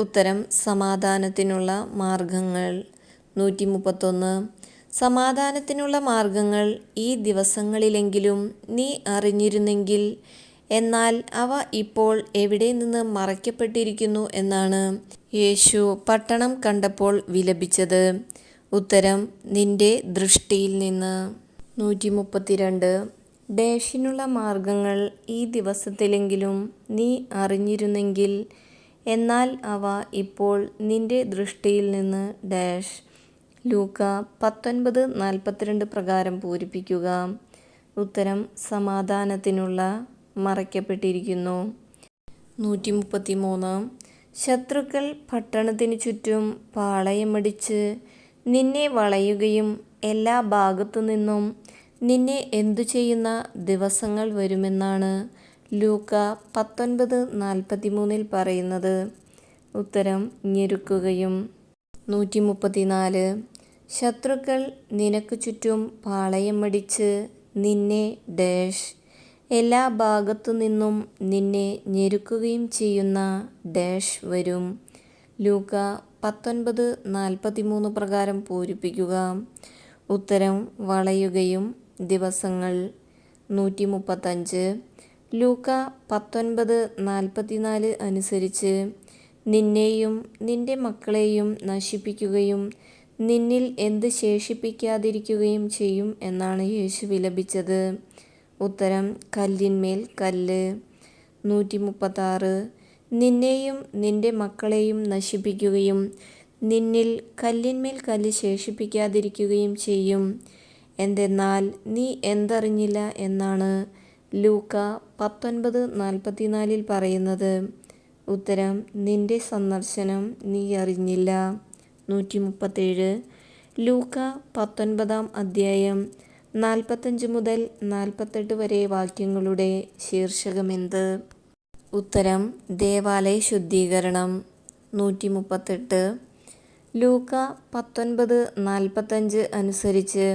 Speaker 1: ഉത്തരം, സമാധാനത്തിനുള്ള മാർഗങ്ങൾ. 131. സമാധാനത്തിനുള്ള മാർഗങ്ങൾ ഈ ദിവസങ്ങളിലെങ്കിലും നീ അറിഞ്ഞിരുന്നെങ്കിൽ, എന്നാൽ അവ ഇപ്പോൾ എവിടെ നിന്ന് മറയ്ക്കപ്പെട്ടിരിക്കുന്നു എന്നാണ് യേശു പട്ടണം കണ്ടപ്പോൾ വിലപിച്ചത്? ഉത്തരം, നിന്റെ ദൃഷ്ടിയിൽ നിന്ന്. 132. ഡാഷിനുള്ള മാർഗങ്ങൾ ഈ ദിവസത്തിലെങ്കിലും നീ അറിഞ്ഞിരുന്നെങ്കിൽ, എന്നാൽ അവ ഇപ്പോൾ നിന്റെ ദൃഷ്ടിയിൽ നിന്ന് ഡാഷ്. ലൂക്ക 19:42 പ്രകാരം പൂരിപ്പിക്കുക. ഉത്തരം, സമാധാനത്തിനുള്ള മറയ്ക്കപ്പെട്ടിരിക്കുന്നു. 133. ശത്രുക്കൾ പട്ടണത്തിനു ചുറ്റും പാളയമടിച്ച് നിന്നെ വളയുകയും എല്ലാ ഭാഗത്തു നിന്നും നിന്നെ എന്തു ചെയ്യുന്ന ദിവസങ്ങൾ വരുമെന്നാണ് ലൂക്ക 19:43 പറയുന്നത്? ഉത്തരം, ഞെരുക്കുകയും. 134. ശത്രുക്കൾ നിനക്ക് ചുറ്റും പാളയമടിച്ച് നിന്നെ ഡാഷ് എല്ലാ ഭാഗത്തു നിന്നും നിന്നെ ഞെരുക്കുകയും ചെയ്യുന്ന ഡാഷ് വരും. ലൂക്ക 19:43 പ്രകാരം പൂരിപ്പിക്കുക. ഉത്തരം, വളയുകയും ദിവസങ്ങൾ. 135. ലൂക്ക 19:44 അനുസരിച്ച് നിന്നെയും നിന്റെ മക്കളെയും നശിപ്പിക്കുകയും നിന്നിൽ എന്ത് ശേഷിപ്പിക്കാതിരിക്കുകയും ചെയ്യും എന്നാണ് യേശു വിലപിച്ചത്? ഉത്തരം, കല്ലിന്മേൽ കല്ല്. 136. നിന്നെയും നിന്റെ മക്കളെയും നശിപ്പിക്കുകയും നിന്നിൽ കല്ലിന്മേൽ കല്ല് ശേഷിപ്പിക്കാതിരിക്കുകയും ചെയ്യും. എന്തെന്നാൽ നീ എന്തറിഞ്ഞില്ല എന്നാണ് ലൂക്ക 19:44 പറയുന്നത്? ഉത്തരം, നിന്റെ സന്ദർശനം നീ അറിഞ്ഞില്ല. 137. ലൂക്ക 19-ാം അധ്യായം 45 മുതൽ 48 വരെ വാക്യങ്ങളുടെ ശീർഷകമെന്ത്? ഉത്തരം, ദേവാലയ ശുദ്ധീകരണം. 138. ലൂക്ക 19:45 അനുസരിച്ച്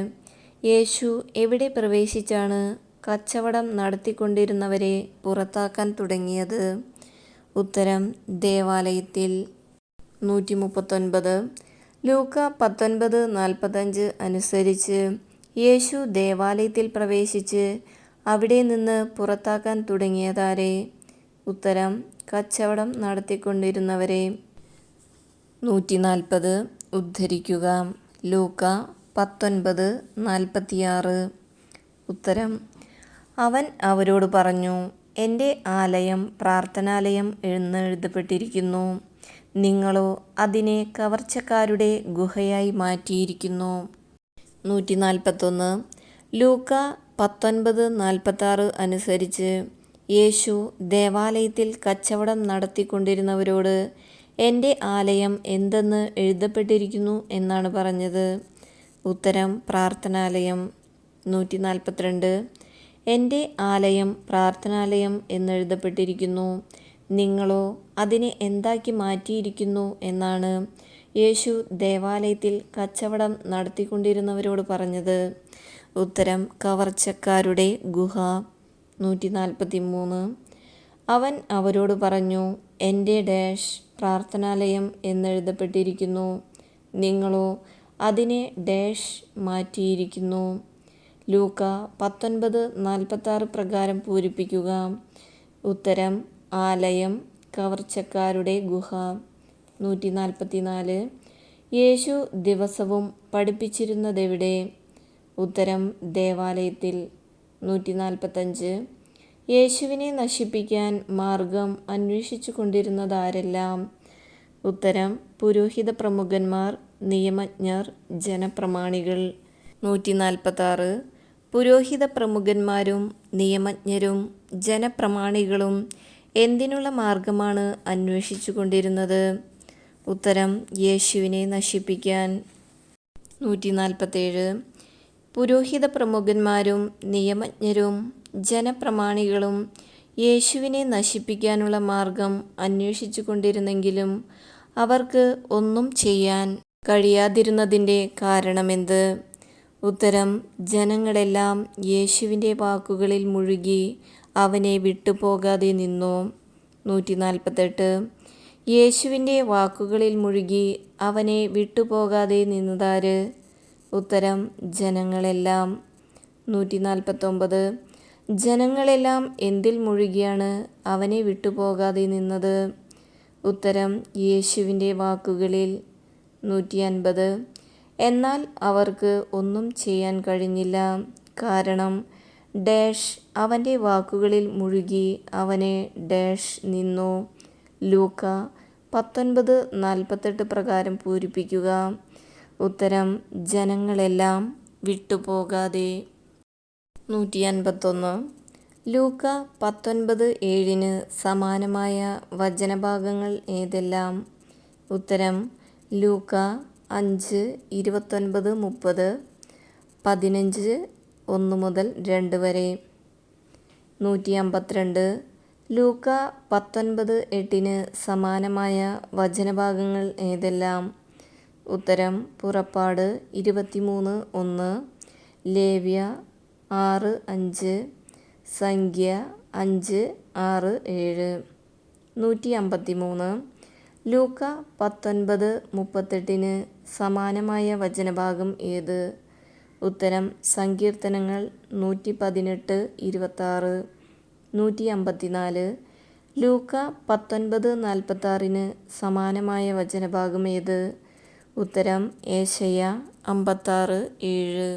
Speaker 1: യേശു എവിടെ പ്രവേശിച്ചാണ് കച്ചവടം നടത്തിക്കൊണ്ടിരുന്നവരെ പുറത്താക്കാൻ തുടങ്ങിയത്? ഉത്തരം, ദേവാലയത്തിൽ. 139. ലൂക്ക 19:45 അനുസരിച്ച് യേശു ദേവാലയത്തിൽ പ്രവേശിച്ച് അവിടെ നിന്ന് പുറത്താക്കാൻ തുടങ്ങിയതാരെ? ഉത്തരം, കച്ചവടം നടത്തിക്കൊണ്ടിരുന്നവരെ. 140. ഉദ്ധരിക്കുക. ലൂക്ക 19:46. ഉത്തരം, അവൻ അവരോട് പറഞ്ഞു, എൻ്റെ ആലയം പ്രാർത്ഥനാലയം എന്നെഴുതപ്പെട്ടിരിക്കുന്നു, നിങ്ങളോ അതിനെ കവർച്ചക്കാരുടെ ഗുഹയായി മാറ്റിയിരിക്കുന്നു. 141. ലൂക്ക 19:46 അനുസരിച്ച് യേശു ദേവാലയത്തിൽ കച്ചവടം നടത്തിക്കൊണ്ടിരുന്നവരോട് എൻ്റെ ആലയം എന്തെന്ന് എഴുതപ്പെട്ടിരിക്കുന്നു എന്നാണ് പറഞ്ഞത്? ഉത്തരം, പ്രാർത്ഥനാലയം. 142. എൻ്റെ ആലയം പ്രാർത്ഥനാലയം എന്നെഴുതപ്പെട്ടിരിക്കുന്നു, നിങ്ങളോ അതിനെ എന്താക്കി മാറ്റിയിരിക്കുന്നു എന്നാണ് യേശു ദേവാലയത്തിൽ കച്ചവടം നടത്തിക്കൊണ്ടിരുന്നവരോട് പറഞ്ഞത്? ഉത്തരം, കവർച്ചക്കാരുടെ ഗുഹ. 143. അവൻ അവരോട് പറഞ്ഞു, എൻ്റെ ഡാഷ് പ്രാർത്ഥനാലയം എന്നെഴുതപ്പെട്ടിരിക്കുന്നു, നിങ്ങളോ അതിനെ ഡാഷ് മാറ്റിയിരിക്കുന്നു. ലൂക്ക 19:46 പ്രകാരം പൂരിപ്പിക്കുക. ഉത്തരം: ആലയം, കവർച്ചക്കാരുടെ ഗുഹ. 144. യേശു ദിവസവും പഠിപ്പിച്ചിരുന്നതെവിടെ? ഉത്തരം: ദേവാലയത്തിൽ. 145. യേശുവിനെ നശിപ്പിക്കാൻ മാർഗം അന്വേഷിച്ചു കൊണ്ടിരുന്നതാരെല്ലാം? ഉത്തരം: പുരോഹിത പ്രമുഖന്മാർ, നിയമജ്ഞർ, ജനപ്രമാണികൾ. 146. പുരോഹിത പ്രമുഖന്മാരും നിയമജ്ഞരും ജനപ്രമാണികളും എന്തിനുള്ള മാർഗമാണ് അന്വേഷിച്ചു കൊണ്ടിരുന്നത്? ഉത്തരം: യേശുവിനെ നശിപ്പിക്കാൻ. 147. പുരോഹിത പ്രമുഖന്മാരും നിയമജ്ഞരും ജനപ്രമാണികളും യേശുവിനെ നശിപ്പിക്കാനുള്ള മാർഗം അന്വേഷിച്ചു കൊണ്ടിരുന്നെങ്കിലും അവർക്ക് ഒന്നും ചെയ്യാൻ കഴിയാതിരുന്നതിൻ്റെ കാരണമെന്ത്? ഉത്തരം: ജനങ്ങളെല്ലാം യേശുവിൻ്റെ വാക്കുകളിൽ മുഴുകി അവനെ വിട്ടുപോകാതെ നിന്നു. 148. യേശുവിൻ്റെ വാക്കുകളിൽ മുഴുകി അവനെ വിട്ടുപോകാതെ നിന്നതാര്? ഉത്തരം: ജനങ്ങളെല്ലാം. 149. ജനങ്ങളെല്ലാം എന്തിൽ മുഴുകിയാണ് അവനെ വിട്ടുപോകാതെ നിന്നത്? ഉത്തരം: യേശുവിൻ്റെ വാക്കുകളിൽ. 150. എന്നാൽ അവർക്ക് ഒന്നും ചെയ്യാൻ കഴിഞ്ഞില്ല, കാരണം ഡാഷ് അവൻ്റെ വാക്കുകളിൽ മുഴുകി അവനെ ഡാഷ് നിന്നു. ലൂക്ക 19:48 പ്രകാരം പൂരിപ്പിക്കുക. ഉത്തരം: ജനങ്ങളെല്ലാം വിട്ടുപോകാതെ. 151. ലൂക്ക 19:7 സമാനമായ വചനഭാഗങ്ങൾ ഏതെല്ലാം? ഉത്തരം: ലൂക്ക 5:29-30, 15:1-2 വരെ. 152. ലൂക്ക 19:8 സമാനമായ വചനഭാഗങ്ങൾ ഏതെല്ലാം? ഉത്തരം: പുറപ്പാട് 23:1, ലേവ്യ 6:5, സംഖ്യ 5:6-7. 153. ലൂക്ക 19:38 സമാനമായ വചനഭാഗം ഏത്? ഉത്തരം: സങ്കീർത്തനങ്ങൾ 118-26. 154. ലൂക്ക 19:46 സമാനമായ വചനഭാഗം ഏത്? ഉത്തരം: യേശയ്യാ 56:7.